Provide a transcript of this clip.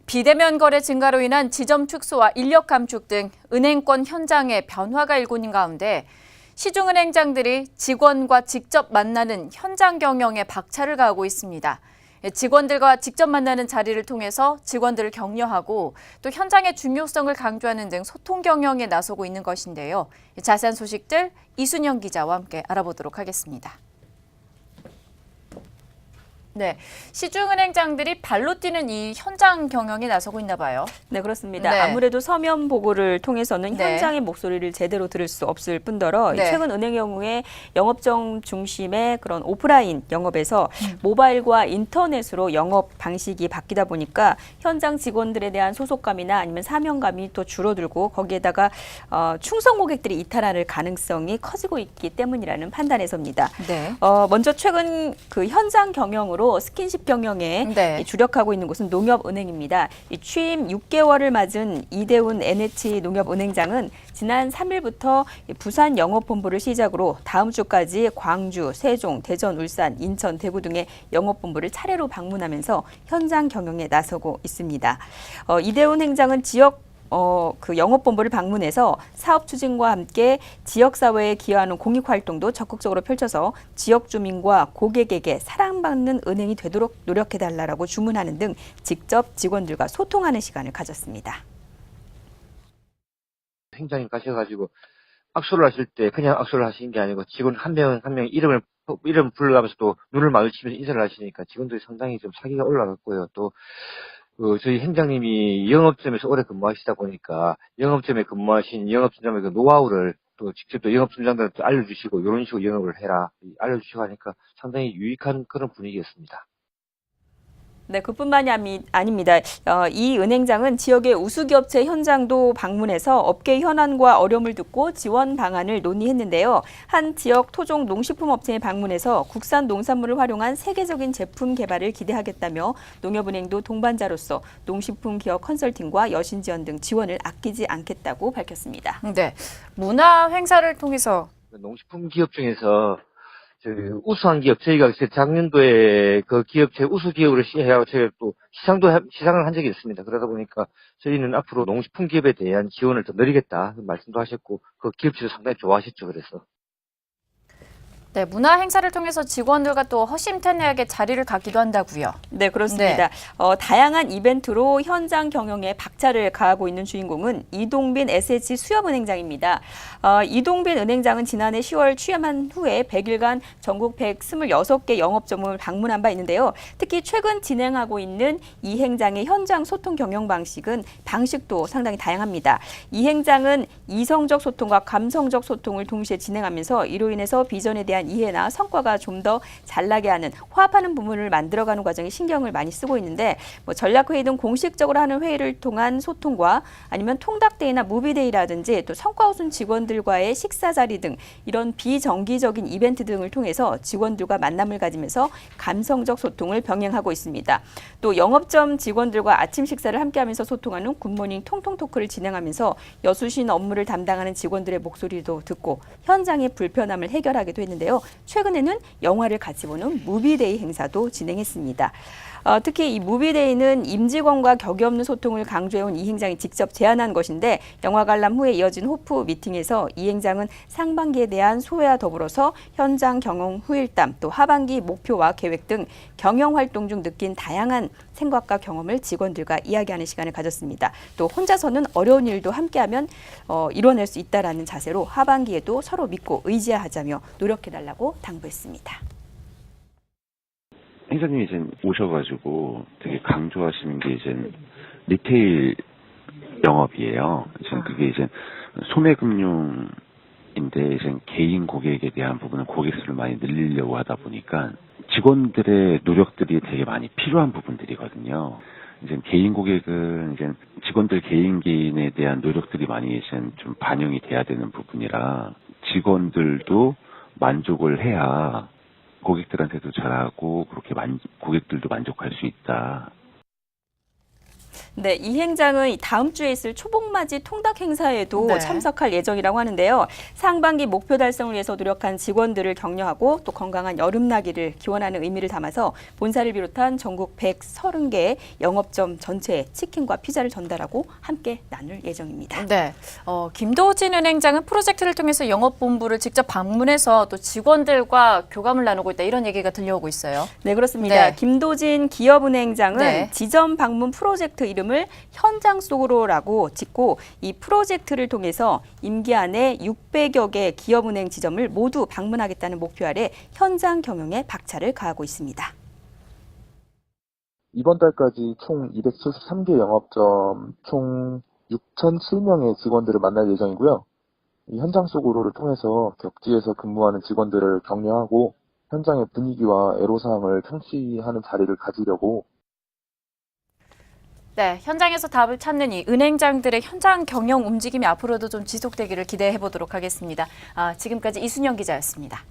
비대면 거래 증가로 인한 지점 축소와 인력 감축 등 은행권 현장의 변화가 일고 있는 가운데 시중은행장들이 직원과 직접 만나는 현장 경영에 박차를 가하고 있습니다. 직원들과 직접 만나는 자리를 통해서 직원들을 격려하고 또 현장의 중요성을 강조하는 등 소통 경영에 나서고 있는 것인데요. 자세한 소식들 이순영 기자와 함께 알아보도록 하겠습니다. 네, 시중은행장들이 발로 뛰는 이 현장 경영에 나서고 있나 봐요. 네, 그렇습니다. 네. 아무래도 서면 보고를 통해서는 네. 현장의 목소리를 제대로 들을 수 없을 뿐더러 네. 최근 은행의 경우에 영업점 중심의 그런 오프라인 영업에서 모바일과 인터넷으로 영업 방식이 바뀌다 보니까 현장 직원들에 대한 소속감이나 아니면 사명감이 또 줄어들고 거기에다가 충성 고객들이 이탈할 가능성이 커지고 있기 때문이라는 판단에서입니다. 네. 먼저 최근 그 현장 경영으로 스킨십 경영에 네. 주력하고 있는 곳은 농협은행입니다. 이 취임 6개월을 맞은 이대훈 NH농협은행장은 지난 3일부터 부산 영업본부를 시작으로 다음 주까지 광주, 세종, 대전, 울산, 인천, 대구 등의 영업본부를 차례로 방문하면서 현장 경영에 나서고 있습니다. 이대훈 행장은 지역 그 영업본부를 방문해서 사업 추진과 함께 지역사회에 기여하는 공익활동도 적극적으로 펼쳐서 지역 주민과 고객에게 사랑받는 은행이 되도록 노력해달라고 주문하는 등 직접 직원들과 소통하는 시간을 가졌습니다. 행장님 가셔가지고 악수를 하실 때 그냥 악수를 하시는 게 아니고 직원 한 명 한 명 이름 불러가면서 또 눈을 마주치면서 인사를 하시니까 직원들이 상당히 좀 사기가 올라갔고요. 또 저희 행장님이 영업점에서 오래 근무하시다 보니까 영업점에 근무하신 영업점장의 그 노하우를 또 직접 또 영업점장들한테 알려주시고 이런 식으로 영업을 해라 알려주시고 하니까 상당히 유익한 그런 분위기였습니다. 네, 그뿐만이 아닙니다. 이 은행장은 지역의 우수기업체 현장도 방문해서 업계 현안과 어려움을 듣고 지원 방안을 논의했는데요. 한 지역 토종 농식품 업체에 방문해서 국산 농산물을 활용한 세계적인 제품 개발을 기대하겠다며 농협은행도 동반자로서 농식품 기업 컨설팅과 여신 지원 등 지원을 아끼지 않겠다고 밝혔습니다. 네. 문화 행사를 통해서 농식품 기업 중에서 우수한 기업, 저희가 작년도에 그 기업체 우수 기업으로 시행하고 저희가 또 시상을 한 적이 있습니다. 그러다 보니까 저희는 앞으로 농식품 기업에 대한 지원을 더 늘리겠다 말씀도 하셨고 그 기업체도 상당히 좋아하셨죠. 그래서. 네, 문화 행사를 통해서 직원들과 또 허심탄회하게 자리를 갖기도 한다고요. 네, 그렇습니다. 네. 다양한 이벤트로 현장 경영에 박차를 가하고 있는 주인공은 이동빈 SH 수협은행장입니다. 이동빈 은행장은 지난해 10월 취임한 후에 100일간 전국 126개 영업점을 방문한 바 있는데요. 특히 최근 진행하고 있는 이 행장의 현장 소통 경영 방식도 상당히 다양합니다. 이 행장은 이성적 소통과 감성적 소통을 동시에 진행하면서 이로 인해서 비전에 대한 이해나 성과가 좀 더 잘 나게 하는 화합하는 부분을 만들어가는 과정에 신경을 많이 쓰고 있는데 전략회의 등 공식적으로 하는 회의를 통한 소통과 아니면 통닭데이나 무비데이라든지 또 성과 우순 직원들과의 식사 자리 등 이런 비정기적인 이벤트 등을 통해서 직원들과 만남을 가지면서 감성적 소통을 병행하고 있습니다. 또 영업점 직원들과 아침 식사를 함께하면서 소통하는 굿모닝 통통 토크를 진행하면서 여수신 업무를 담당하는 직원들의 목소리도 듣고 현장의 불편함을 해결하기도 했는데요. 최근에는 영화를 같이 보는 무비데이 행사도 진행했습니다. 특히 이 무비데이는 임직원과 격이 없는 소통을 강조해온 이 행장이 직접 제안한 것인데 영화 관람 후에 이어진 호프 미팅에서 이 행장은 상반기에 대한 소회와 더불어서 현장 경영 후일담 또 하반기 목표와 계획 등 경영 활동 중 느낀 다양한 생각과 경험을 직원들과 이야기하는 시간을 가졌습니다. 또 혼자서는 어려운 일도 함께하면 이뤄낼 수 있다라는 자세로 하반기에도 서로 믿고 의지하자며 노력해달라고 당부했습니다. 행사님이 이제 오셔가지고 되게 강조하시는 게 이제 리테일 영업이에요. 이제 그게 이제 소매금융인데 이제 개인 고객에 대한 부분은 고객 수를 많이 늘리려고 하다 보니까 직원들의 노력들이 되게 많이 필요한 부분들이거든요. 이제 개인 고객은 이제 직원들 개인에 대한 노력들이 많이 이제 좀 반영이 돼야 되는 부분이라 직원들도 만족을 해야 고객들한테도 잘하고 그렇게 고객들도 만족할 수 있다. 네, 이 행장은 다음 주에 있을 초복맞이 통닭 행사에도 네. 참석할 예정이라고 하는데요. 상반기 목표 달성을 위해서 노력한 직원들을 격려하고 또 건강한 여름나기를 기원하는 의미를 담아서 본사를 비롯한 전국 130개 영업점 전체에 치킨과 피자를 전달하고 함께 나눌 예정입니다. 네, 김도진 은행장은 프로젝트를 통해서 영업본부를 직접 방문해서 또 직원들과 교감을 나누고 있다 이런 얘기가 들려오고 있어요. 네, 그렇습니다. 네. 김도진 기업은행장은 네. 지점 방문 프로젝트 이름을 현장 속으로라고 짓고 이 프로젝트를 통해서 임기 안에 600여 개 기업은행 지점을 모두 방문하겠다는 목표 아래 현장 경영에 박차를 가하고 있습니다. 이번 달까지 총 273개 영업점 총 6,007명의 직원들을 만날 예정이고요. 이 현장 속으로를 통해서 격지에서 근무하는 직원들을 격려하고 현장의 분위기와 애로사항을 청취하는 자리를 가지려고 네, 현장에서 답을 찾는 이 은행장들의 현장 경영 움직임이 앞으로도 좀 지속되기를 기대해 보도록 하겠습니다. 지금까지 이순영 기자였습니다.